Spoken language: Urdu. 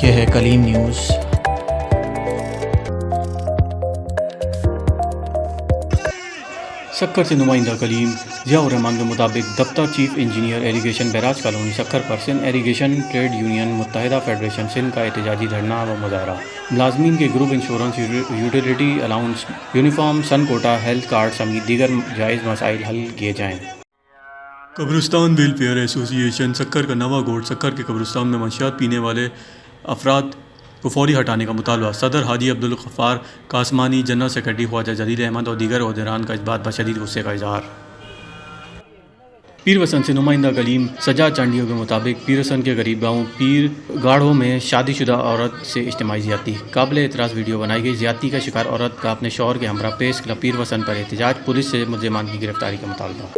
یہ ہے کلیم نیوز۔ سکر سے نمائندہ کلیم ضیاء الرحمان کے مطابق دفتر chief engineer irrigation barrage colony Sukkur پر سندھ ایریگیشن ٹریڈ یونین متحدہ فیڈریشن سندھ کا احتجاجی دھرنا و مظاہرہ۔ ملازمین کے group insurance, utility allowance, uniform, son quota, health card سمیت دیگر جائز مسائل حل کیے جائیں۔ قبرستان ویلفیئر ایسوسی ایشن سکر کا نواں گوٹ سکر کے قبرستان میں منشیات پینے والے افراد کو فوری ہٹانے کا مطالبہ۔ صدر حاجی عبدالغفار قاسمانی، جنرل سیکرٹری خواجہ جلیل احمد اور دیگر عہدیداران کا اس بات پر شدید غصے کا اظہار۔ پیروسن سے نمائندہ کلیم سجاد چانڈیو کے مطابق پیروسن کے قریب گاؤں پیر گاڑھوں میں شادی شدہ عورت سے اجتماعی زیادتی۔ قابل اعتراض ویڈیو بنائی گئی۔ زیادتی کا شکار عورت کا اپنے شوہر کے ہمراہ پریس کلب پیروسن پر احتجاج۔ پولیس سے ملزمان کی گرفتاری کا مطالبہ۔